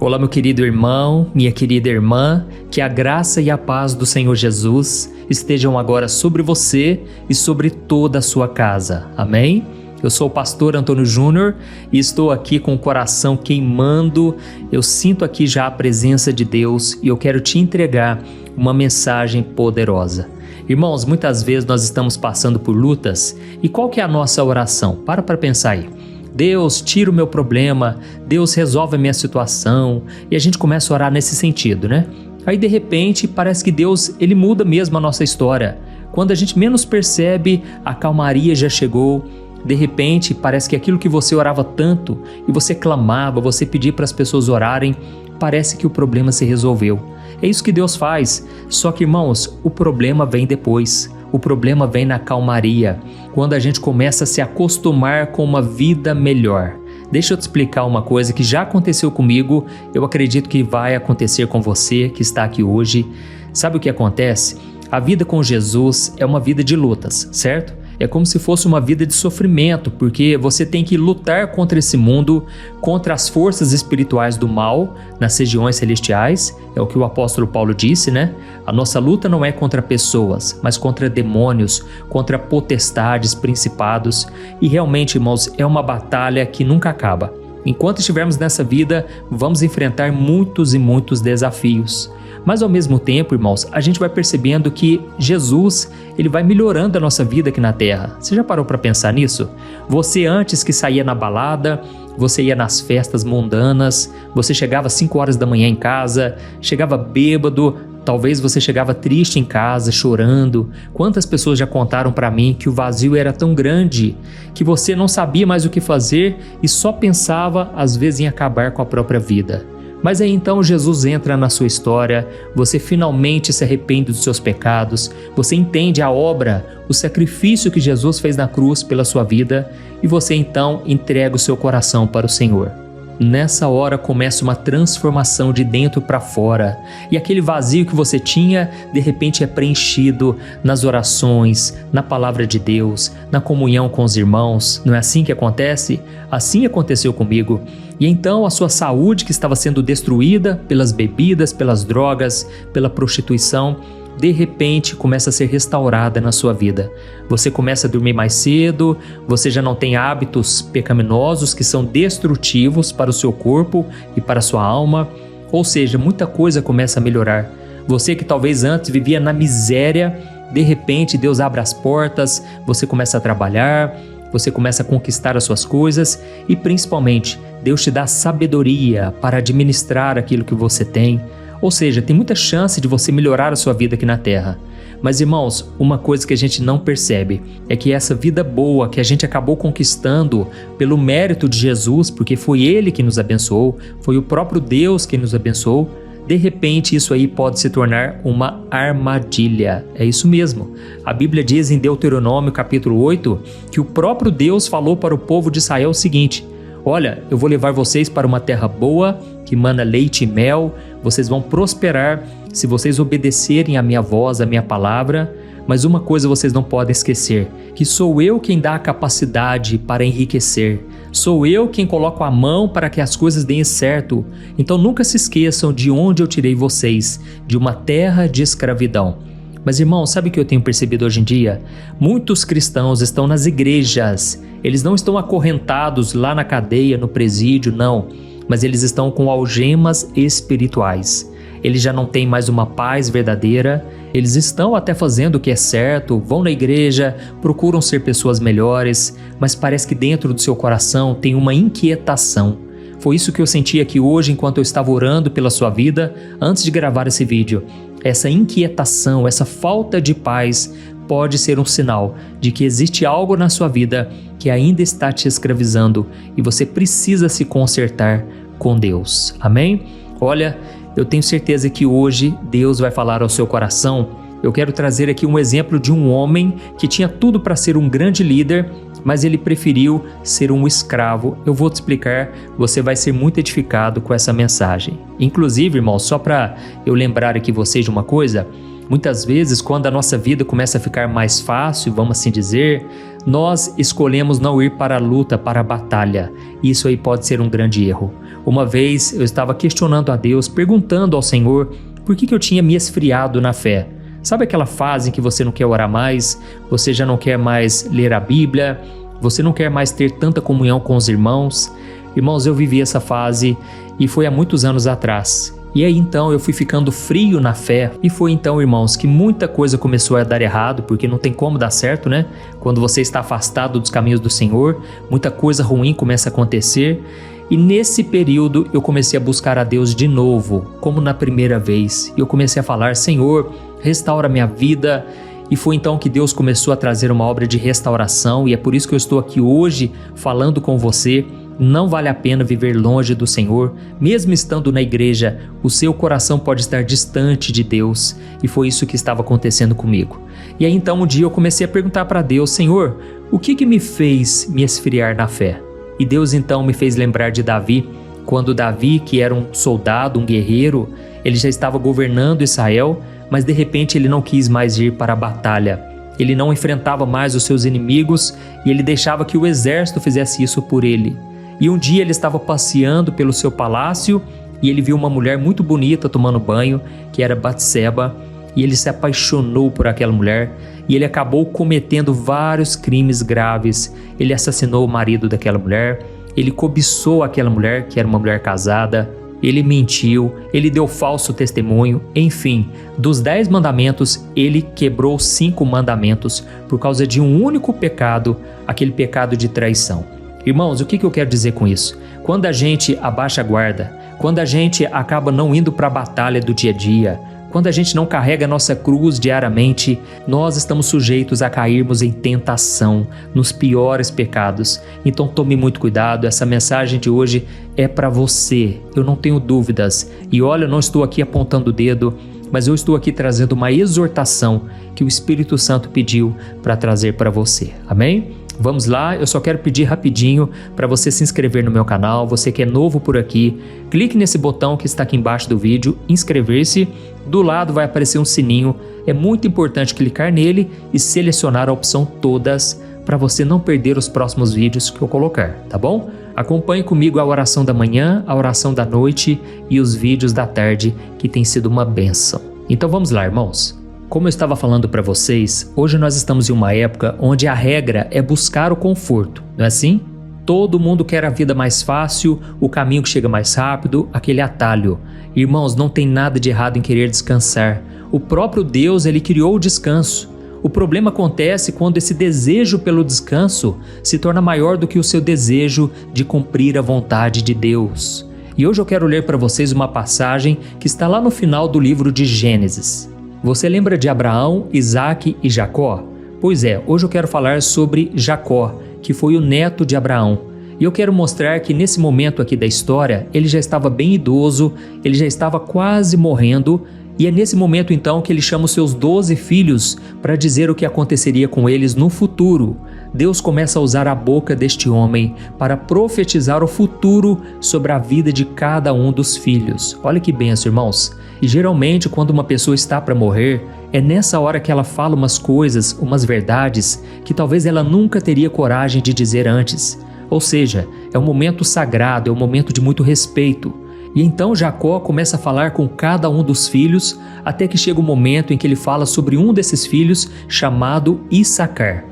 Olá, meu querido irmão, minha querida irmã, que a graça e a paz do Senhor Jesus estejam agora sobre você e sobre toda a sua casa. Amém? Eu sou o pastor Antônio Júnior e estou aqui com o coração queimando. Eu sinto aqui já a presença de Deus e eu quero te entregar uma mensagem poderosa. Irmãos, muitas vezes nós estamos passando por lutas e qual que é a nossa oração? Para pensar aí. Deus, tira o meu problema, Deus resolve a minha situação, e a gente começa a orar nesse sentido, né? Aí de repente parece que Deus, ele muda mesmo a nossa história. Quando a gente menos percebe, a calmaria já chegou. De repente parece que aquilo que você orava tanto e você clamava, você pedia para as pessoas orarem, parece que o problema se resolveu. É isso que Deus faz, só que irmãos, o problema vem depois. O problema vem na calmaria, quando a gente começa a se acostumar com uma vida melhor. Deixa eu te explicar uma coisa que já aconteceu comigo, eu acredito que vai acontecer com você que está aqui hoje. Sabe o que acontece? A vida com Jesus é uma vida de lutas, certo? É como se fosse uma vida de sofrimento, porque você tem que lutar contra esse mundo, contra as forças espirituais do mal nas regiões celestiais. É o que o apóstolo Paulo disse, né? A nossa luta não é contra pessoas, mas contra demônios, contra potestades, principados. E realmente, irmãos, é uma batalha que nunca acaba. Enquanto estivermos nessa vida, vamos enfrentar muitos e muitos desafios. Mas ao mesmo tempo, irmãos, a gente vai percebendo que Jesus, ele vai melhorando a nossa vida aqui na Terra. Você já parou para pensar nisso? Você antes que saía na balada, você ia nas festas mundanas, você chegava às 5 horas da manhã em casa, chegava bêbado, talvez você chegava triste em casa, chorando. Quantas pessoas já contaram para mim que o vazio era tão grande que você não sabia mais o que fazer e só pensava às vezes em acabar com a própria vida. Mas aí então Jesus entra na sua história, você finalmente se arrepende dos seus pecados, você entende a obra, o sacrifício que Jesus fez na cruz pela sua vida e você então entrega o seu coração para o Senhor. Nessa hora começa uma transformação de dentro para fora e aquele vazio que você tinha de repente é preenchido nas orações, na palavra de Deus, na comunhão com os irmãos. Não é assim que acontece? Assim aconteceu comigo. E então a sua saúde que estava sendo destruída pelas bebidas, pelas drogas, pela prostituição, de repente começa a ser restaurada na sua vida. Você começa a dormir mais cedo, você já não tem hábitos pecaminosos que são destrutivos para o seu corpo e para a sua alma, ou seja, muita coisa começa a melhorar. Você que talvez antes vivia na miséria, de repente Deus abre as portas, você começa a trabalhar, você começa a conquistar as suas coisas e principalmente Deus te dá sabedoria para administrar aquilo que você tem. Ou seja, tem muita chance de você melhorar a sua vida aqui na Terra. Mas irmãos, uma coisa que a gente não percebe é que essa vida boa que a gente acabou conquistando pelo mérito de Jesus, porque foi Ele que nos abençoou, foi o próprio Deus que nos abençoou, de repente isso aí pode se tornar uma armadilha. É isso mesmo. A Bíblia diz em Deuteronômio capítulo 8 que o próprio Deus falou para o povo de Israel o seguinte: olha, eu vou levar vocês para uma terra boa, que mana leite e mel, vocês vão prosperar se vocês obedecerem a minha voz, a minha palavra, mas uma coisa vocês não podem esquecer, que sou eu quem dá a capacidade para enriquecer, sou eu quem coloco a mão para que as coisas deem certo, então nunca se esqueçam de onde eu tirei vocês, de uma terra de escravidão. Mas irmão, sabe o que eu tenho percebido hoje em dia? Muitos cristãos estão nas igrejas, eles não estão acorrentados lá na cadeia, no presídio, não, mas eles estão com algemas espirituais. Eles já não têm mais uma paz verdadeira, eles estão até fazendo o que é certo, vão na igreja, procuram ser pessoas melhores, mas parece que dentro do seu coração tem uma inquietação. Foi isso que eu senti aqui hoje enquanto eu estava orando pela sua vida, antes de gravar esse vídeo. Essa inquietação, essa falta de paz pode ser um sinal de que existe algo na sua vida que ainda está te escravizando e você precisa se consertar com Deus. Amém? Olha, eu tenho certeza que hoje Deus vai falar ao seu coração. Eu quero trazer aqui um exemplo de um homem que tinha tudo para ser um grande líder, mas ele preferiu ser um escravo. Eu vou te explicar, você vai ser muito edificado com essa mensagem. Inclusive, irmão, só para eu lembrar aqui vocês de uma coisa, muitas vezes quando a nossa vida começa a ficar mais fácil, vamos assim dizer, nós escolhemos não ir para a luta, para a batalha. Isso aí pode ser um grande erro. Uma vez eu estava questionando a Deus, perguntando ao Senhor por que eu tinha me esfriado na fé. Sabe aquela fase em que você não quer orar mais, você já não quer mais ler a Bíblia, você não quer mais ter tanta comunhão com os irmãos? Irmãos, eu vivi essa fase e foi há muitos anos atrás. E aí então eu fui ficando frio na fé e foi então, irmãos, que muita coisa começou a dar errado, porque não tem como dar certo, né? Quando você está afastado dos caminhos do Senhor, muita coisa ruim começa a acontecer. E nesse período eu comecei a buscar a Deus de novo, como na primeira vez. E eu comecei a falar: Senhor, restaura minha vida. E foi então que Deus começou a trazer uma obra de restauração, e é por isso que eu estou aqui hoje falando com você. Não vale a pena viver longe do Senhor, mesmo estando na igreja, o seu coração pode estar distante de Deus, e foi isso que estava acontecendo comigo. E aí então um dia eu comecei a perguntar para Deus: Senhor, o que me fez me esfriar na fé? E Deus então me fez lembrar de Davi, quando Davi, que era um soldado, um guerreiro, ele já estava governando Israel, mas de repente ele não quis mais ir para a batalha. Ele não enfrentava mais os seus inimigos e ele deixava que o exército fizesse isso por ele. E um dia ele estava passeando pelo seu palácio e ele viu uma mulher muito bonita tomando banho, que era Batseba, e ele se apaixonou por aquela mulher e ele acabou cometendo vários crimes graves. Ele assassinou o marido daquela mulher, ele cobiçou aquela mulher, que era uma mulher casada, ele mentiu, ele deu falso testemunho, enfim, dos 10 mandamentos, ele quebrou 5 mandamentos por causa de um único pecado, aquele pecado de traição. Irmãos, o que eu quero dizer com isso? Quando a gente abaixa a guarda, quando a gente acaba não indo para a batalha do dia a dia, quando a gente não carrega a nossa cruz diariamente, nós estamos sujeitos a cairmos em tentação, nos piores pecados. Então tome muito cuidado, essa mensagem de hoje é para você, eu não tenho dúvidas. E olha, eu não estou aqui apontando o dedo, mas eu estou aqui trazendo uma exortação que o Espírito Santo pediu para trazer para você. Amém? Vamos lá, eu só quero pedir rapidinho para você se inscrever no meu canal, você que é novo por aqui, clique nesse botão que está aqui embaixo do vídeo, inscrever-se, do lado vai aparecer um sininho, é muito importante clicar nele e selecionar a opção todas para você não perder os próximos vídeos que eu colocar, tá bom? Acompanhe comigo a oração da manhã, a oração da noite e os vídeos da tarde, que tem sido uma bênção. Então vamos lá, irmãos. Como eu estava falando para vocês, hoje nós estamos em uma época onde a regra é buscar o conforto, não é assim? Todo mundo quer a vida mais fácil, o caminho que chega mais rápido, aquele atalho. Irmãos, não tem nada de errado em querer descansar. O próprio Deus, ele criou o descanso. O problema acontece quando esse desejo pelo descanso se torna maior do que o seu desejo de cumprir a vontade de Deus. E hoje eu quero ler para vocês uma passagem que está lá no final do livro de Gênesis. Você lembra de Abraão, Isaque e Jacó? Pois é, hoje eu quero falar sobre Jacó, que foi o neto de Abraão. E eu quero mostrar que nesse momento aqui da história, ele já estava bem idoso, ele já estava quase morrendo, e é nesse momento então que ele chama os seus 12 filhos para dizer o que aconteceria com eles no futuro. Deus começa a usar a boca deste homem para profetizar o futuro sobre a vida de cada um dos filhos. Olha que bênção, irmãos. E geralmente quando uma pessoa está para morrer, é nessa hora que ela fala umas coisas, umas verdades, que talvez ela nunca teria coragem de dizer antes. Ou seja, é um momento sagrado, é um momento de muito respeito. E então Jacó começa a falar com cada um dos filhos, até que chega o momento em que ele fala sobre um desses filhos, chamado Issacar.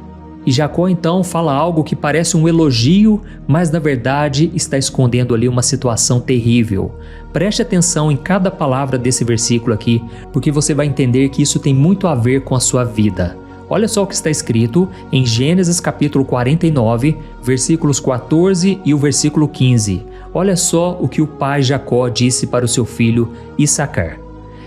E Jacó então fala algo que parece um elogio, mas na verdade está escondendo ali uma situação terrível. Preste atenção em cada palavra desse versículo aqui, porque você vai entender que isso tem muito a ver com a sua vida. Olha só o que está escrito em Gênesis capítulo 49, versículos 14 e o versículo 15. Olha só o que o pai Jacó disse para o seu filho Issacar.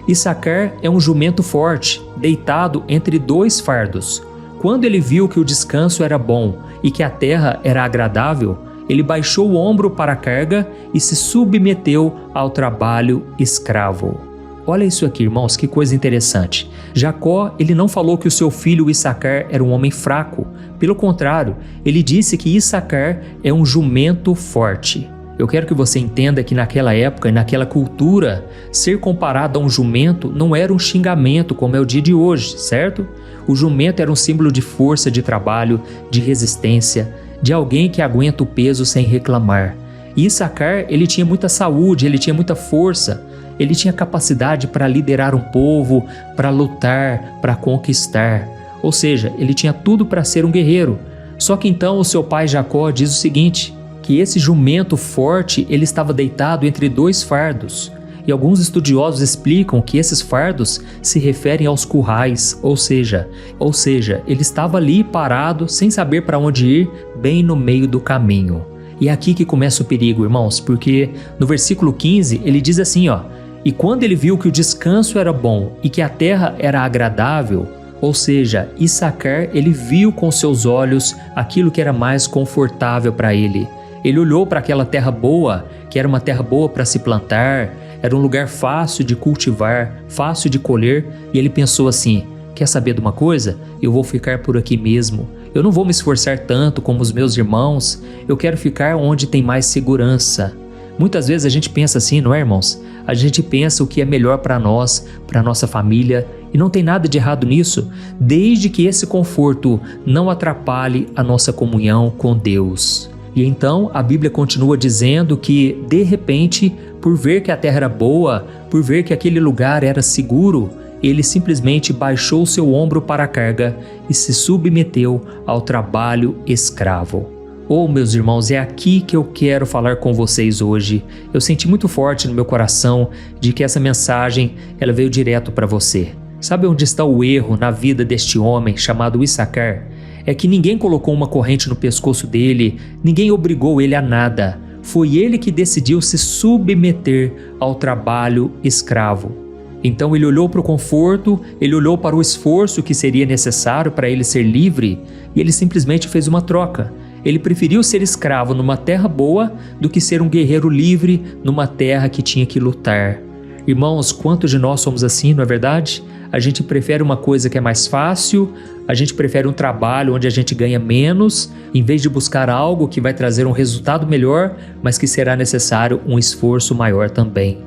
Issacar é um jumento forte, deitado entre 2 fardos. Quando ele viu que o descanso era bom e que a terra era agradável, ele baixou o ombro para a carga e se submeteu ao trabalho escravo. Olha isso aqui, irmãos, que coisa interessante. Jacó, ele não falou que o seu filho Issacar era um homem fraco. Pelo contrário, ele disse que Issacar é um jumento forte. Eu quero que você entenda que naquela época e naquela cultura, ser comparado a um jumento não era um xingamento como é o dia de hoje, certo? O jumento era um símbolo de força de trabalho, de resistência, de alguém que aguenta o peso sem reclamar. E Issacar, ele tinha muita saúde, ele tinha muita força, ele tinha capacidade para liderar um povo, para lutar, para conquistar. Ou seja, ele tinha tudo para ser um guerreiro. Só que então o seu pai Jacó diz o seguinte, que esse jumento forte, ele estava deitado entre 2 fardos. E alguns estudiosos explicam que esses fardos se referem aos currais, ou seja, ele estava ali parado, sem saber para onde ir, bem no meio do caminho. E é aqui que começa o perigo, irmãos, porque no versículo 15 ele diz assim, e quando ele viu que o descanso era bom e que a terra era agradável, ou seja, Issacar, ele viu com seus olhos aquilo que era mais confortável para ele. Ele olhou para aquela terra boa, que era uma terra boa para se plantar, era um lugar fácil de cultivar, fácil de colher, e ele pensou assim, quer saber de uma coisa? Eu vou ficar por aqui mesmo. Eu não vou me esforçar tanto como os meus irmãos, eu quero ficar onde tem mais segurança. Muitas vezes a gente pensa assim, não é, irmãos? A gente pensa o que é melhor para nós, para nossa família, e não tem nada de errado nisso, desde que esse conforto não atrapalhe a nossa comunhão com Deus. E então a Bíblia continua dizendo que, de repente, por ver que a terra era boa, por ver que aquele lugar era seguro, ele simplesmente baixou seu ombro para a carga e se submeteu ao trabalho escravo. Oh, meus irmãos, é aqui que eu quero falar com vocês hoje. Eu senti muito forte no meu coração de que essa mensagem ela veio direto para você. Sabe onde está o erro na vida deste homem chamado Issacar? É que ninguém colocou uma corrente no pescoço dele, ninguém obrigou ele a nada. Foi ele que decidiu se submeter ao trabalho escravo. Então ele olhou para o conforto, ele olhou para o esforço que seria necessário para ele ser livre e ele simplesmente fez uma troca. Ele preferiu ser escravo numa terra boa do que ser um guerreiro livre numa terra que tinha que lutar. Irmãos, quantos de nós somos assim, não é verdade? A gente prefere uma coisa que é mais fácil, a gente prefere um trabalho onde a gente ganha menos, em vez de buscar algo que vai trazer um resultado melhor, mas que será necessário um esforço maior também.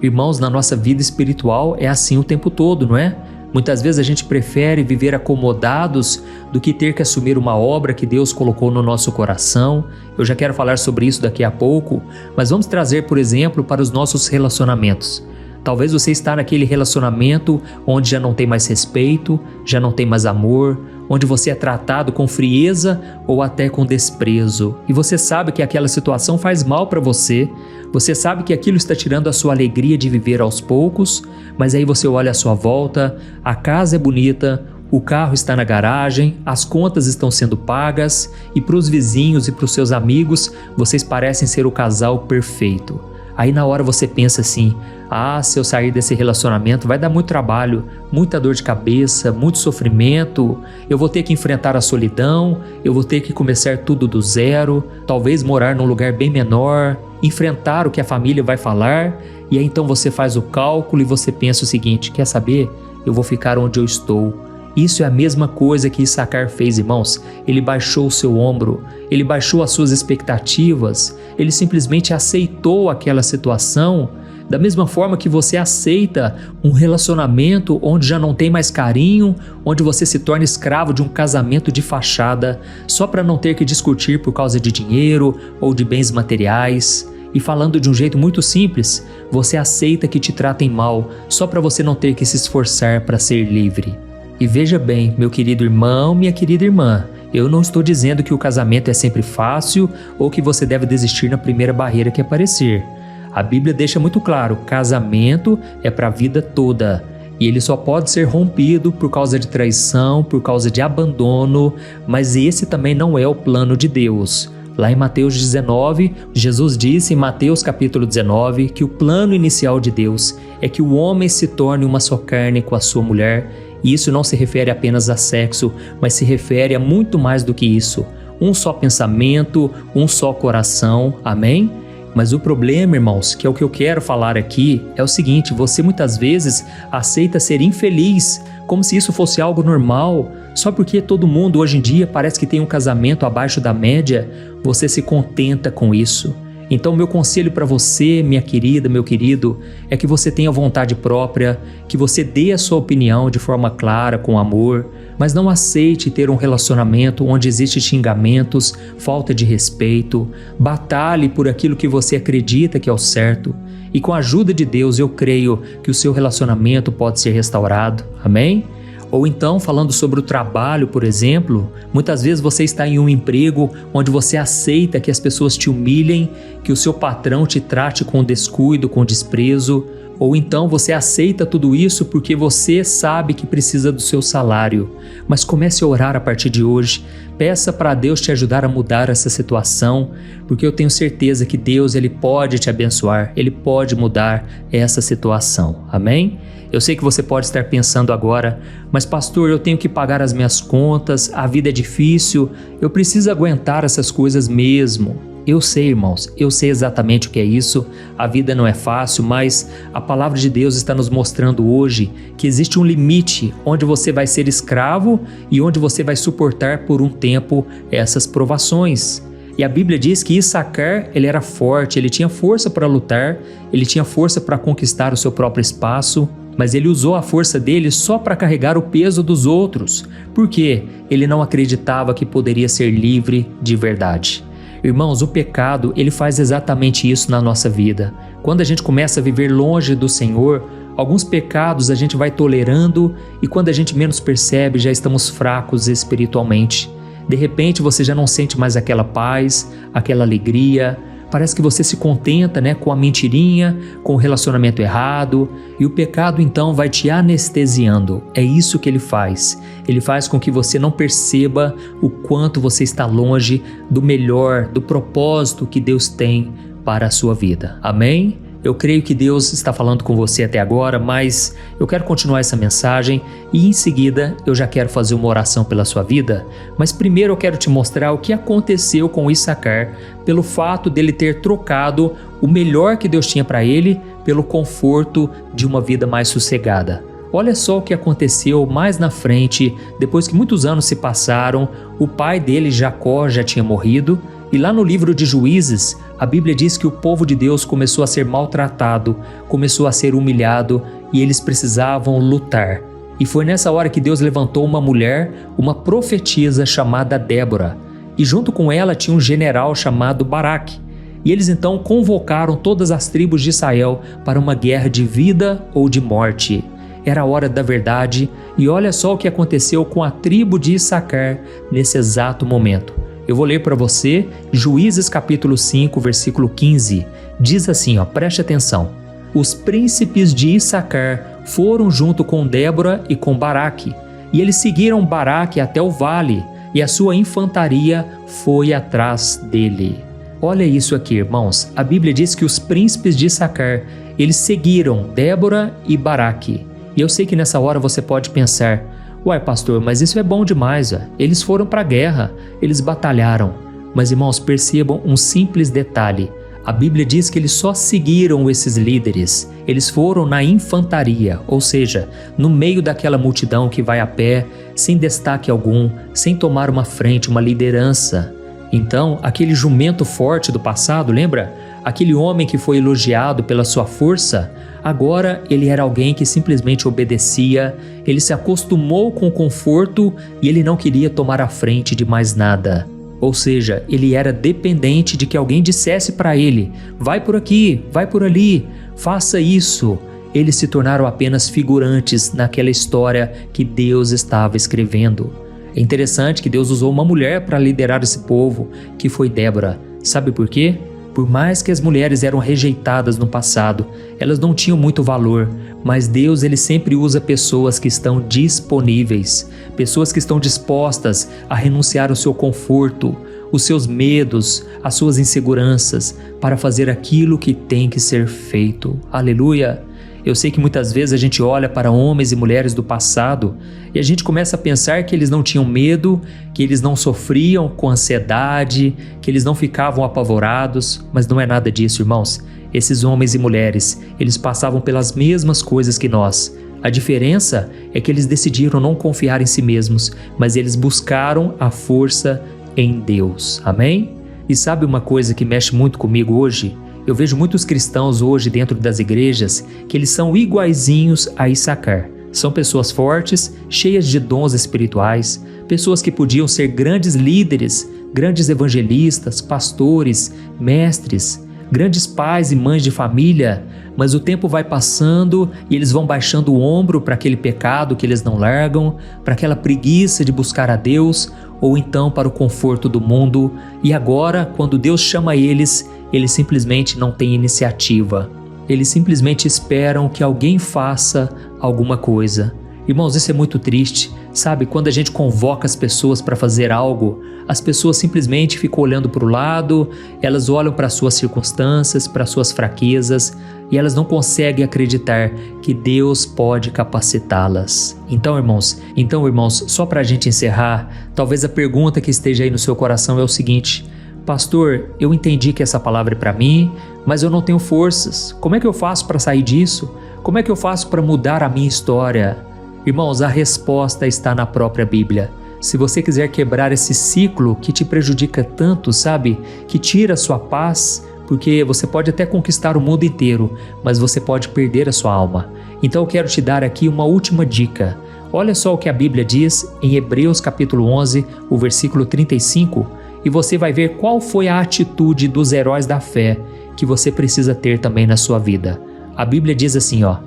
Irmãos, na nossa vida espiritual é assim o tempo todo, não é? Muitas vezes a gente prefere viver acomodados do que ter que assumir uma obra que Deus colocou no nosso coração. Eu já quero falar sobre isso daqui a pouco, mas vamos trazer, por exemplo, para os nossos relacionamentos. Talvez você está naquele relacionamento onde já não tem mais respeito, já não tem mais amor, onde você é tratado com frieza ou até com desprezo. E você sabe que aquela situação faz mal para você, você sabe que aquilo está tirando a sua alegria de viver aos poucos, mas aí você olha à sua volta, a casa é bonita, o carro está na garagem, as contas estão sendo pagas e para os vizinhos e para os seus amigos, vocês parecem ser o casal perfeito. Aí na hora você pensa assim, se eu sair desse relacionamento vai dar muito trabalho, muita dor de cabeça, muito sofrimento, eu vou ter que enfrentar a solidão, eu vou ter que começar tudo do zero, talvez morar num lugar bem menor, enfrentar o que a família vai falar, e aí então você faz o cálculo e você pensa o seguinte, quer saber? Eu vou ficar onde eu estou. Isso é a mesma coisa que Issacar fez, irmãos. Ele baixou o seu ombro, ele baixou as suas expectativas, ele simplesmente aceitou aquela situação, da mesma forma que você aceita um relacionamento onde já não tem mais carinho, onde você se torna escravo de um casamento de fachada, só para não ter que discutir por causa de dinheiro ou de bens materiais. E falando de um jeito muito simples, você aceita que te tratem mal, só para você não ter que se esforçar para ser livre. E veja bem, meu querido irmão, minha querida irmã, eu não estou dizendo que o casamento é sempre fácil ou que você deve desistir na primeira barreira que aparecer. A Bíblia deixa muito claro, casamento é para a vida toda e ele só pode ser rompido por causa de traição, por causa de abandono, mas esse também não é o plano de Deus. Lá em Mateus 19, Jesus disse em Mateus capítulo 19 que o plano inicial de Deus é que o homem se torne uma só carne com a sua mulher. E isso não se refere apenas a sexo, mas se refere a muito mais do que isso. Um só pensamento, um só coração, amém? Mas o problema, irmãos, que é o que eu quero falar aqui, é o seguinte, você muitas vezes aceita ser infeliz, como se isso fosse algo normal, só porque todo mundo hoje em dia parece que tem um casamento abaixo da média, você se contenta com isso. Então, meu conselho para você, minha querida, meu querido, é que você tenha vontade própria, que você dê a sua opinião de forma clara, com amor, mas não aceite ter um relacionamento onde existem xingamentos, falta de respeito. Batalhe por aquilo que você acredita que é o certo. E com a ajuda de Deus, eu creio que o seu relacionamento pode ser restaurado. Amém? Ou então, falando sobre o trabalho, por exemplo, muitas vezes você está em um emprego onde você aceita que as pessoas te humilhem, que o seu patrão te trate com descuido, com desprezo. Ou então você aceita tudo isso porque você sabe que precisa do seu salário. Mas comece a orar a partir de hoje. Peça para Deus te ajudar a mudar essa situação, porque eu tenho certeza que Deus ele pode te abençoar, Ele pode mudar essa situação. Amém? Eu sei que você pode estar pensando agora, mas pastor, eu tenho que pagar as minhas contas, a vida é difícil, eu preciso aguentar essas coisas mesmo. Eu sei, irmãos, eu sei exatamente o que é isso, a vida não é fácil, mas a palavra de Deus está nos mostrando hoje que existe um limite onde você vai ser escravo e onde você vai suportar por um tempo essas provações. E a Bíblia diz que Issacar, ele era forte, ele tinha força para lutar, ele tinha força para conquistar o seu próprio espaço, mas ele usou a força dele só para carregar o peso dos outros, porque ele não acreditava que poderia ser livre de verdade. Irmãos, o pecado, ele faz exatamente isso na nossa vida. Quando a gente começa a viver longe do Senhor, alguns pecados a gente vai tolerando e quando a gente menos percebe, já estamos fracos espiritualmente. De repente você já não sente mais aquela paz, aquela alegria. Parece que você se contenta, com a mentirinha, com o relacionamento errado, e o pecado então vai te anestesiando. É isso que ele faz. Ele faz com que você não perceba o quanto você está longe do melhor, do propósito que Deus tem para a sua vida. Amém? Eu creio que Deus está falando com você até agora, mas eu quero continuar essa mensagem e em seguida eu já quero fazer uma oração pela sua vida. Mas primeiro eu quero te mostrar o que aconteceu com Issacar pelo fato dele ter trocado o melhor que Deus tinha para ele pelo conforto de uma vida mais sossegada. Olha só o que aconteceu mais na frente, depois que muitos anos se passaram, o pai dele, Jacó, já tinha morrido. E lá no livro de Juízes, a Bíblia diz que o povo de Deus começou a ser maltratado, começou a ser humilhado e eles precisavam lutar. E foi nessa hora que Deus levantou uma mulher, uma profetisa chamada Débora. E junto com ela tinha um general chamado Baraque. E eles então convocaram todas as tribos de Israel para uma guerra de vida ou de morte. Era a hora da verdade e olha só o que aconteceu com a tribo de Issacar nesse exato momento. Eu vou ler para você Juízes capítulo 5, versículo 15. Diz assim, preste atenção. Os príncipes de Issacar foram junto com Débora e com Baraque, e eles seguiram Baraque até o vale, e a sua infantaria foi atrás dele. Olha isso aqui, irmãos. A Bíblia diz que os príncipes de Issacar, eles seguiram Débora e Baraque. E eu sei que nessa hora você pode pensar, uai pastor, mas isso é bom demais, eles foram para a guerra, eles batalharam. Mas irmãos, percebam um simples detalhe, a Bíblia diz que eles só seguiram esses líderes, eles foram na infantaria, ou seja, no meio daquela multidão que vai a pé, sem destaque algum, sem tomar uma frente, uma liderança. Então, aquele jumento forte do passado, lembra? Aquele homem que foi elogiado pela sua força, agora ele era alguém que simplesmente obedecia, ele se acostumou com o conforto e ele não queria tomar a frente de mais nada. Ou seja, ele era dependente de que alguém dissesse para ele, vai por aqui, vai por ali, faça isso. Eles se tornaram apenas figurantes naquela história que Deus estava escrevendo. É interessante que Deus usou uma mulher para liderar esse povo, que foi Débora. Sabe por quê? Por mais que as mulheres eram rejeitadas no passado, elas não tinham muito valor, mas Deus ele sempre usa pessoas que estão disponíveis, pessoas que estão dispostas a renunciar ao seu conforto, os seus medos, as suas inseguranças, para fazer aquilo que tem que ser feito. Aleluia! Eu sei que muitas vezes a gente olha para homens e mulheres do passado e a gente começa a pensar que eles não tinham medo, que eles não sofriam com ansiedade, que eles não ficavam apavorados, mas não é nada disso, irmãos. Esses homens e mulheres, eles passavam pelas mesmas coisas que nós. A diferença é que eles decidiram não confiar em si mesmos, mas eles buscaram a força em Deus. Amém? E sabe uma coisa que mexe muito comigo hoje? Eu vejo muitos cristãos hoje dentro das igrejas que eles são iguaizinhos a Issacar. São pessoas fortes, cheias de dons espirituais, pessoas que podiam ser grandes líderes, grandes evangelistas, pastores, mestres, grandes pais e mães de família, mas o tempo vai passando e eles vão baixando o ombro para aquele pecado que eles não largam, para aquela preguiça de buscar a Deus, ou então para o conforto do mundo, e agora, quando Deus chama eles simplesmente não têm iniciativa. Eles simplesmente esperam que alguém faça alguma coisa. Irmãos, isso é muito triste, sabe? Quando a gente convoca as pessoas para fazer algo, as pessoas simplesmente ficam olhando para o lado, elas olham para as suas circunstâncias, para as suas fraquezas, e elas não conseguem acreditar que Deus pode capacitá-las. Então, irmãos, só para a gente encerrar, talvez a pergunta que esteja aí no seu coração é o seguinte: pastor, eu entendi que essa palavra é para mim, mas eu não tenho forças. Como é que eu faço para sair disso? Como é que eu faço para mudar a minha história? Irmãos, a resposta está na própria Bíblia. Se você quiser quebrar esse ciclo que te prejudica tanto, sabe? Que tira a sua paz, porque você pode até conquistar o mundo inteiro, mas você pode perder a sua alma. Então eu quero te dar aqui uma última dica. Olha só o que a Bíblia diz em Hebreus capítulo 11, o versículo 35, e você vai ver qual foi a atitude dos heróis da fé que você precisa ter também na sua vida. A Bíblia diz assim, ó: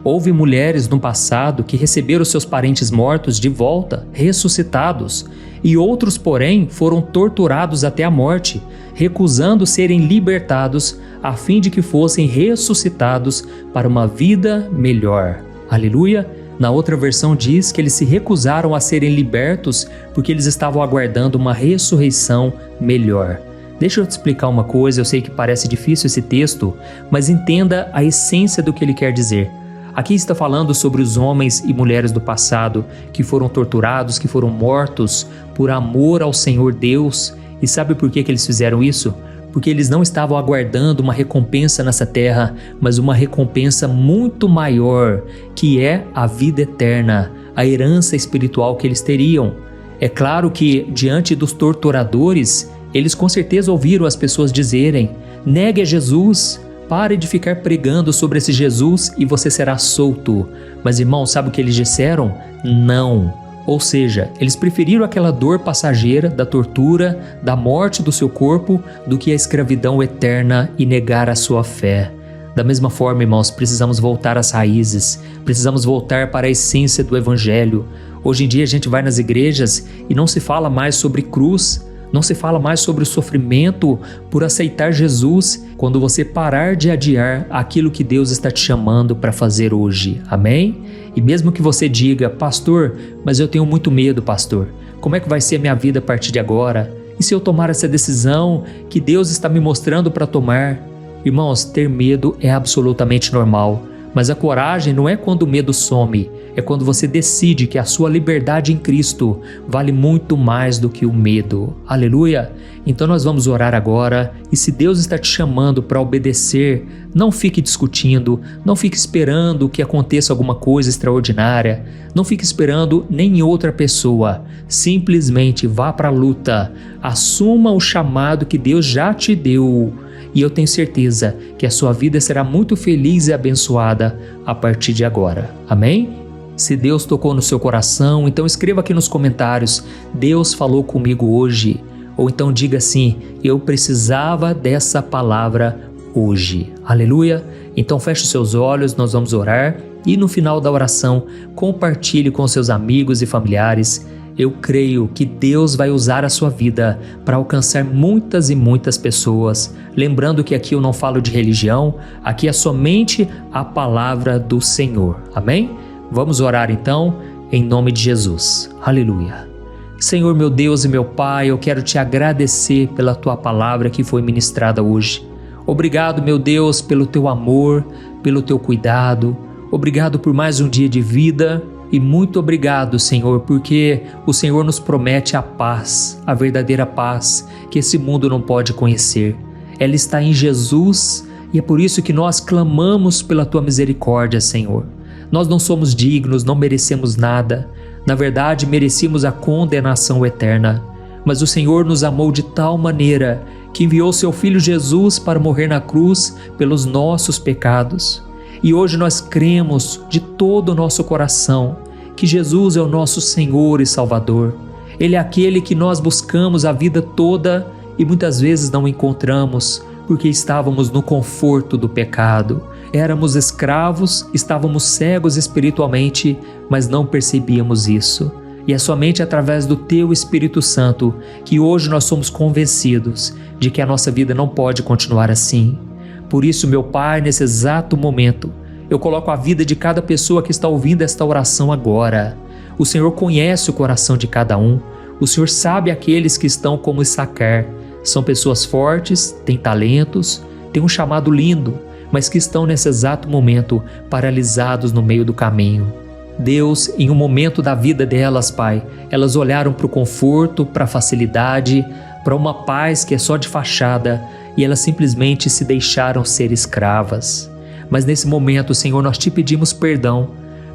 houve mulheres no passado que receberam seus parentes mortos de volta, ressuscitados, e outros, porém, foram torturados até a morte, recusando serem libertados, a fim de que fossem ressuscitados para uma vida melhor. Aleluia! Na outra versão diz que eles se recusaram a serem libertos porque eles estavam aguardando uma ressurreição melhor. Deixa eu te explicar uma coisa, eu sei que parece difícil esse texto, mas entenda a essência do que ele quer dizer. Aqui está falando sobre os homens e mulheres do passado que foram torturados, que foram mortos por amor ao Senhor Deus. E sabe por que eles fizeram isso? Porque eles não estavam aguardando uma recompensa nessa terra, mas uma recompensa muito maior, que é a vida eterna, a herança espiritual que eles teriam. É claro que, diante dos torturadores, eles com certeza ouviram as pessoas dizerem: negue a Jesus, pare de ficar pregando sobre esse Jesus e você será solto. Mas, irmão, sabe o que eles disseram? Não. Ou seja, eles preferiram aquela dor passageira da tortura, da morte do seu corpo, do que a escravidão eterna e negar a sua fé. Da mesma forma, irmãos, precisamos voltar às raízes, precisamos voltar para a essência do Evangelho. Hoje em dia a gente vai nas igrejas e não se fala mais sobre cruz, não se fala mais sobre o sofrimento por aceitar Jesus, quando você parar de adiar aquilo que Deus está te chamando para fazer hoje. Amém? E mesmo que você diga: pastor, mas eu tenho muito medo, pastor. Como é que vai ser a minha vida a partir de agora? E se eu tomar essa decisão que Deus está me mostrando para tomar? Irmãos, ter medo é absolutamente normal. Mas a coragem não é quando o medo some, é quando você decide que a sua liberdade em Cristo vale muito mais do que o medo. Aleluia! Então nós vamos orar agora, e se Deus está te chamando para obedecer, não fique discutindo, não fique esperando que aconteça alguma coisa extraordinária, não fique esperando nem outra pessoa, simplesmente vá para a luta, assuma o chamado que Deus já te deu. E eu tenho certeza que a sua vida será muito feliz e abençoada a partir de agora. Amém? Se Deus tocou no seu coração, então escreva aqui nos comentários: Deus falou comigo hoje. Ou então diga assim: eu precisava dessa palavra hoje. Aleluia! Então feche os seus olhos, nós vamos orar. E no final da oração, compartilhe com seus amigos e familiares. Eu creio que Deus vai usar a sua vida para alcançar muitas e muitas pessoas. Lembrando que aqui eu não falo de religião, aqui é somente a palavra do Senhor. Amém? Vamos orar então, em nome de Jesus. Aleluia. Senhor, meu Deus e meu Pai, eu quero te agradecer pela tua palavra que foi ministrada hoje. Obrigado, meu Deus, pelo teu amor, pelo teu cuidado. Obrigado por mais um dia de vida. E muito obrigado, Senhor, porque o Senhor nos promete a paz, a verdadeira paz que esse mundo não pode conhecer. Ela está em Jesus e é por isso que nós clamamos pela Tua misericórdia, Senhor. Nós não somos dignos, não merecemos nada. Na verdade, merecíamos a condenação eterna. Mas o Senhor nos amou de tal maneira que enviou seu Filho Jesus para morrer na cruz pelos nossos pecados. E hoje nós cremos de todo o nosso coração que Jesus é o nosso Senhor e Salvador. Ele é aquele que nós buscamos a vida toda e muitas vezes não encontramos porque estávamos no conforto do pecado. Éramos escravos, estávamos cegos espiritualmente, mas não percebíamos isso. E é somente através do Teu Espírito Santo que hoje nós somos convencidos de que a nossa vida não pode continuar assim. Por isso, meu Pai, nesse exato momento, eu coloco a vida de cada pessoa que está ouvindo esta oração agora. O Senhor conhece o coração de cada um. O Senhor sabe aqueles que estão como Issacar. São pessoas fortes, têm talentos, têm um chamado lindo, mas que estão nesse exato momento paralisados no meio do caminho. Deus, em um momento da vida delas, Pai, elas olharam para o conforto, para a facilidade, para uma paz que é só de fachada e elas simplesmente se deixaram ser escravas. Mas nesse momento, Senhor, nós te pedimos perdão.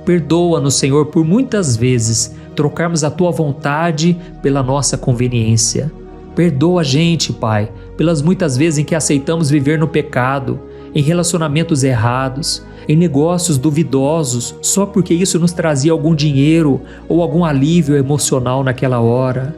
Perdoa-nos, Senhor, por muitas vezes trocarmos a Tua vontade pela nossa conveniência. Perdoa a gente, Pai, pelas muitas vezes em que aceitamos viver no pecado, em relacionamentos errados, em negócios duvidosos, só porque isso nos trazia algum dinheiro ou algum alívio emocional naquela hora.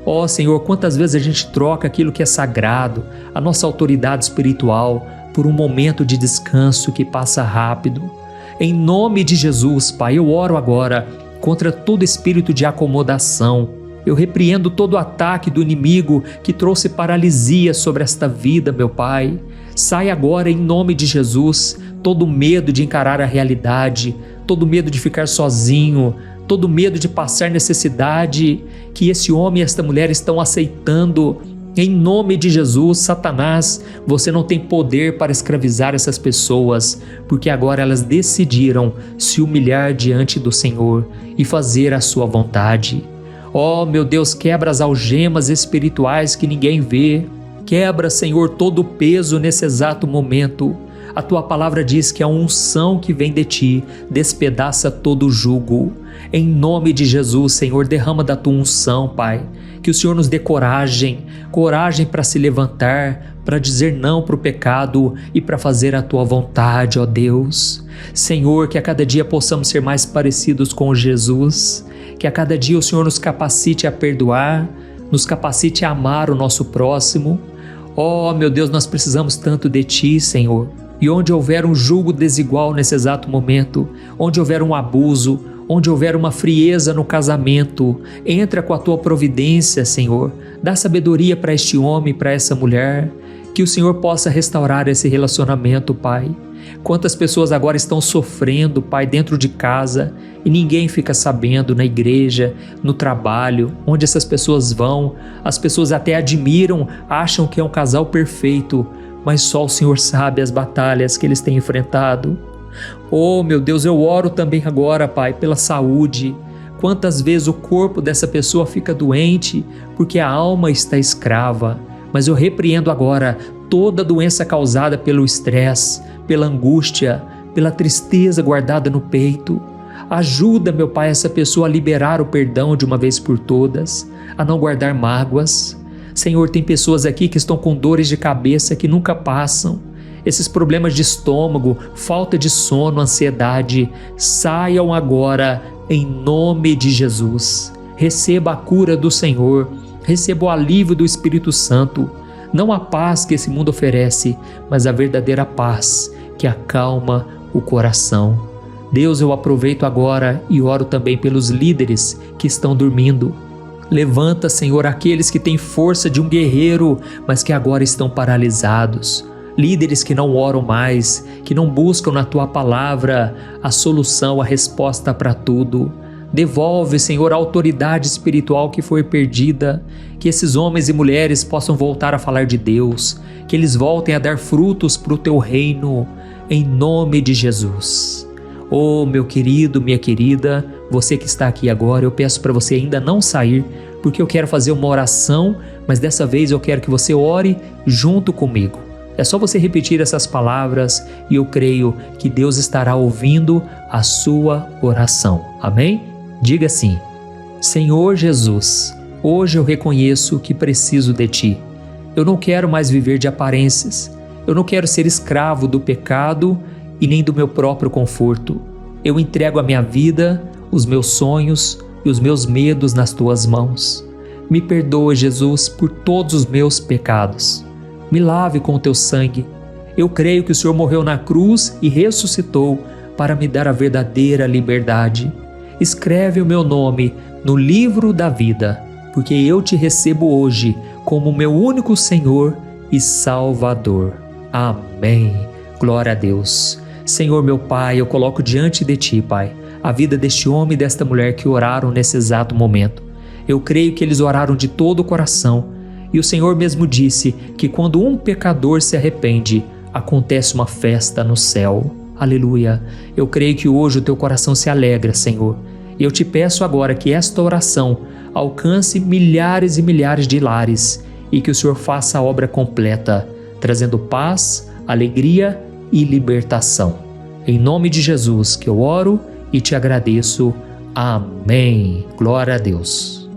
Ó Senhor, quantas vezes a gente troca aquilo que é sagrado, a nossa autoridade espiritual, por um momento de descanso que passa rápido. Em nome de Jesus, Pai, eu oro agora contra todo espírito de acomodação. Eu repreendo todo ataque do inimigo que trouxe paralisia sobre esta vida, meu Pai. Sai agora em nome de Jesus todo medo de encarar a realidade, todo medo de ficar sozinho, todo medo de passar necessidade que esse homem e esta mulher estão aceitando. Em nome de Jesus, Satanás, você não tem poder para escravizar essas pessoas, porque agora elas decidiram se humilhar diante do Senhor e fazer a sua vontade. Ó, meu Deus, quebra as algemas espirituais que ninguém vê. Quebra, Senhor, todo o peso nesse exato momento. A Tua palavra diz que a unção que vem de Ti despedaça todo o jugo. Em nome de Jesus, Senhor, derrama da Tua unção, Pai. Que o Senhor nos dê coragem para se levantar, para dizer não para o pecado e para fazer a Tua vontade, ó Deus. Senhor, que a cada dia possamos ser mais parecidos com Jesus, que a cada dia o Senhor nos capacite a perdoar, nos capacite a amar o nosso próximo. Ó, meu Deus, nós precisamos tanto de Ti, Senhor. E onde houver um jugo desigual nesse exato momento, onde houver um abuso, onde houver uma frieza no casamento, entra com a Tua providência, Senhor. Dá sabedoria para este homem, para essa mulher, que o Senhor possa restaurar esse relacionamento, Pai. Quantas pessoas agora estão sofrendo, Pai, dentro de casa e ninguém fica sabendo, na igreja, no trabalho, onde essas pessoas vão. As pessoas até admiram, acham que é um casal perfeito, mas só o Senhor sabe as batalhas que eles têm enfrentado. Oh, meu Deus, eu oro também agora, Pai, pela saúde. Quantas vezes o corpo dessa pessoa fica doente porque a alma está escrava. Mas eu repreendo agora toda doença causada pelo estresse, pela angústia, pela tristeza guardada no peito. Ajuda, meu Pai, essa pessoa a liberar o perdão de uma vez por todas, a não guardar mágoas. Senhor, tem pessoas aqui que estão com dores de cabeça que nunca passam. Esses problemas de estômago, falta de sono, ansiedade, saiam agora em nome de Jesus. Receba a cura do Senhor, receba o alívio do Espírito Santo. Não a paz que esse mundo oferece, mas a verdadeira paz que acalma o coração. Deus, eu aproveito agora e oro também pelos líderes que estão dormindo. Levanta, Senhor, aqueles que têm força de um guerreiro, mas que agora estão paralisados. Líderes que não oram mais, que não buscam na Tua palavra a solução, a resposta para tudo. Devolve, Senhor, a autoridade espiritual que foi perdida, que esses homens e mulheres possam voltar a falar de Deus, que eles voltem a dar frutos para o Teu reino, em nome de Jesus. Oh, meu querido, minha querida, você que está aqui agora, eu peço para você ainda não sair, porque eu quero fazer uma oração, mas dessa vez eu quero que você ore junto comigo. É só você repetir essas palavras e eu creio que Deus estará ouvindo a sua oração. Amém? Diga assim: Senhor Jesus, hoje eu reconheço que preciso de Ti. Eu não quero mais viver de aparências. Eu não quero ser escravo do pecado e nem do meu próprio conforto. Eu entrego a minha vida, os meus sonhos e os meus medos nas tuas mãos. Me perdoa, Jesus, por todos os meus pecados. Me lave com o teu sangue. Eu creio que o Senhor morreu na cruz e ressuscitou para me dar a verdadeira liberdade. Escreve o meu nome no livro da vida, porque eu te recebo hoje como meu único Senhor e Salvador. Amém. Glória a Deus. Senhor meu Pai, eu coloco diante de Ti, Pai, a vida deste homem e desta mulher que oraram nesse exato momento. Eu creio que eles oraram de todo o coração e o Senhor mesmo disse que quando um pecador se arrepende, acontece uma festa no céu. Aleluia. Eu creio que hoje o teu coração se alegra, Senhor. E eu te peço agora que esta oração alcance milhares e milhares de lares e que o Senhor faça a obra completa, trazendo paz, alegria e libertação. Em nome de Jesus que eu oro e te agradeço. Amém. Glória a Deus.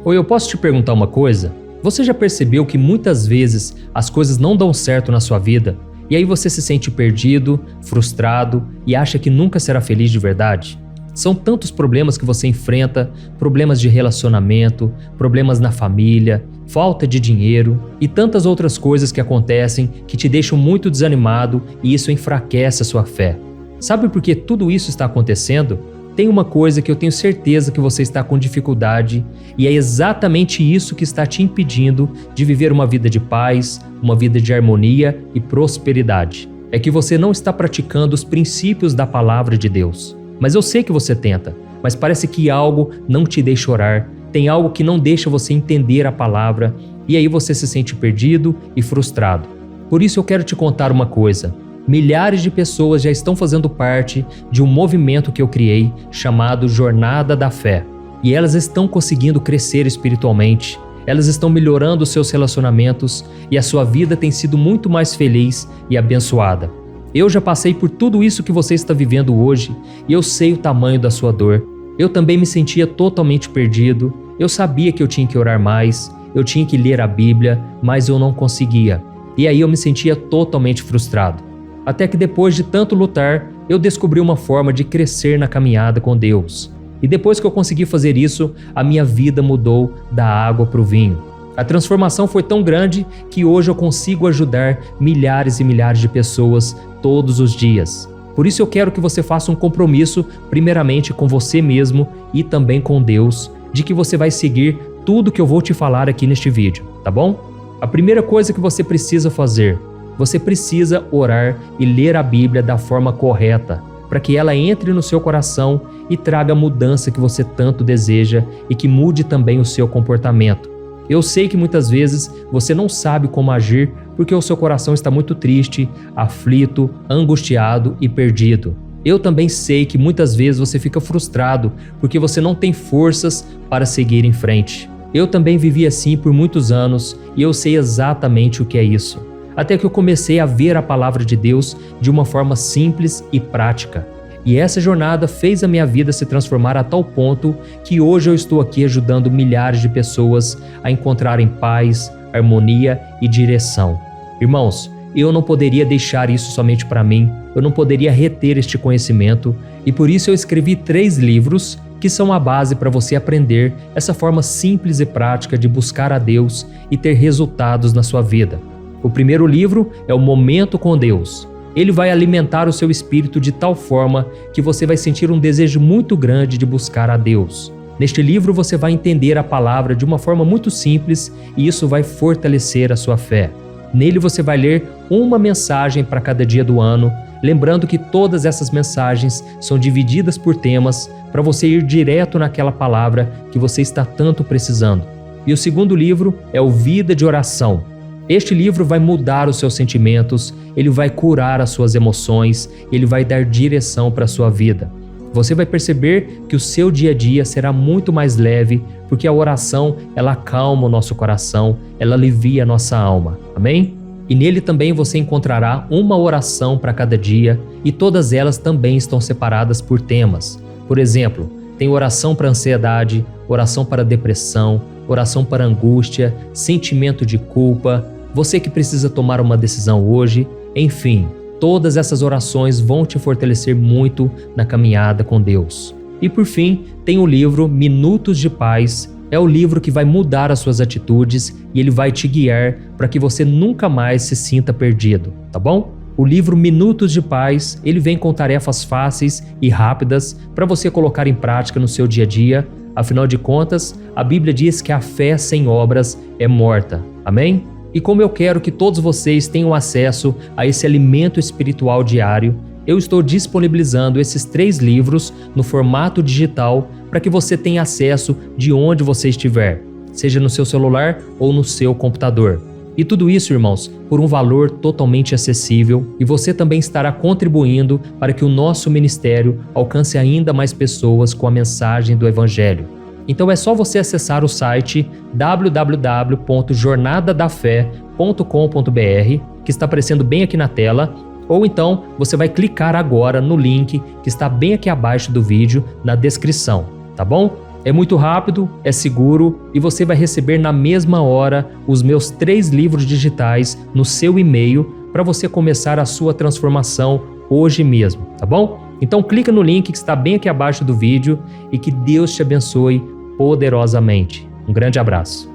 Oi, eu posso te perguntar uma coisa? Você já percebeu que muitas vezes as coisas não dão certo na sua vida e aí você se sente perdido, frustrado e acha que nunca será feliz de verdade? São tantos problemas que você enfrenta, problemas de relacionamento, problemas na família, falta de dinheiro e tantas outras coisas que acontecem que te deixam muito desanimado e isso enfraquece a sua fé. Sabe por que tudo isso está acontecendo? Tem uma coisa que eu tenho certeza que você está com dificuldade e é exatamente isso que está te impedindo de viver uma vida de paz, uma vida de harmonia e prosperidade. É que você não está praticando os princípios da palavra de Deus. Mas eu sei que você tenta, mas parece que algo não te deixa orar, tem algo que não deixa você entender a palavra e aí você se sente perdido e frustrado. Por isso eu quero te contar uma coisa. Milhares de pessoas já estão fazendo parte de um movimento que eu criei chamado Jornada da Fé. E elas estão conseguindo crescer espiritualmente, elas estão melhorando os seus relacionamentos e a sua vida tem sido muito mais feliz e abençoada. Eu já passei por tudo isso que você está vivendo hoje e eu sei o tamanho da sua dor. Eu também me sentia totalmente perdido, eu sabia que eu tinha que orar mais, eu tinha que ler a Bíblia, mas eu não conseguia. E aí eu me sentia totalmente frustrado. Até que depois de tanto lutar, eu descobri uma forma de crescer na caminhada com Deus. E depois que eu consegui fazer isso, a minha vida mudou da água para o vinho. A transformação foi tão grande que hoje eu consigo ajudar milhares e milhares de pessoas todos os dias. Por isso eu quero que você faça um compromisso, primeiramente com você mesmo e também com Deus, de que você vai seguir tudo que eu vou te falar aqui neste vídeo, tá bom? A primeira coisa que você precisa fazer, você precisa orar e ler a Bíblia da forma correta, para que ela entre no seu coração e traga a mudança que você tanto deseja e que mude também o seu comportamento. Eu sei que muitas vezes você não sabe como agir porque o seu coração está muito triste, aflito, angustiado e perdido. Eu também sei que muitas vezes você fica frustrado porque você não tem forças para seguir em frente. Eu também vivi assim por muitos anos e eu sei exatamente o que é isso. Até que eu comecei a ver a palavra de Deus de uma forma simples e prática. E essa jornada fez a minha vida se transformar a tal ponto que hoje eu estou aqui ajudando milhares de pessoas a encontrarem paz, harmonia e direção. Irmãos, eu não poderia deixar isso somente para mim, eu não poderia reter este conhecimento e por isso eu escrevi 3 livros que são a base para você aprender essa forma simples e prática de buscar a Deus e ter resultados na sua vida. O primeiro livro é o Momento com Deus. Ele vai alimentar o seu espírito de tal forma que você vai sentir um desejo muito grande de buscar a Deus. Neste livro você vai entender a palavra de uma forma muito simples e isso vai fortalecer a sua fé. Nele você vai ler uma mensagem para cada dia do ano, lembrando que todas essas mensagens são divididas por temas para você ir direto naquela palavra que você está tanto precisando. E o segundo livro é o Vida de Oração. Este livro vai mudar os seus sentimentos, ele vai curar as suas emoções, ele vai dar direção para a sua vida. Você vai perceber que o seu dia a dia será muito mais leve, porque a oração, ela acalma o nosso coração, ela alivia a nossa alma. Amém? E nele também você encontrará uma oração para cada dia e todas elas também estão separadas por temas. Por exemplo, tem oração para ansiedade, oração para depressão, oração para angústia, sentimento de culpa, você que precisa tomar uma decisão hoje, enfim, todas essas orações vão te fortalecer muito na caminhada com Deus. E por fim, tem o livro Minutos de Paz. É o livro que vai mudar as suas atitudes e ele vai te guiar para que você nunca mais se sinta perdido, tá bom? O livro Minutos de Paz, ele vem com tarefas fáceis e rápidas para você colocar em prática no seu dia a dia. Afinal de contas, a Bíblia diz que a fé sem obras é morta. Amém? E como eu quero que todos vocês tenham acesso a esse alimento espiritual diário, eu estou disponibilizando esses 3 livros no formato digital para que você tenha acesso de onde você estiver, seja no seu celular ou no seu computador. E tudo isso, irmãos, por um valor totalmente acessível, e você também estará contribuindo para que o nosso ministério alcance ainda mais pessoas com a mensagem do Evangelho. Então é só você acessar o site www.jornadadafé.com.br, que está aparecendo bem aqui na tela, ou então você vai clicar agora no link que está bem aqui abaixo do vídeo, na descrição, tá bom? É muito rápido, é seguro e você vai receber na mesma hora os meus 3 livros digitais no seu e-mail para você começar a sua transformação hoje mesmo, tá bom? Então clica no link que está bem aqui abaixo do vídeo e que Deus te abençoe poderosamente. Um grande abraço.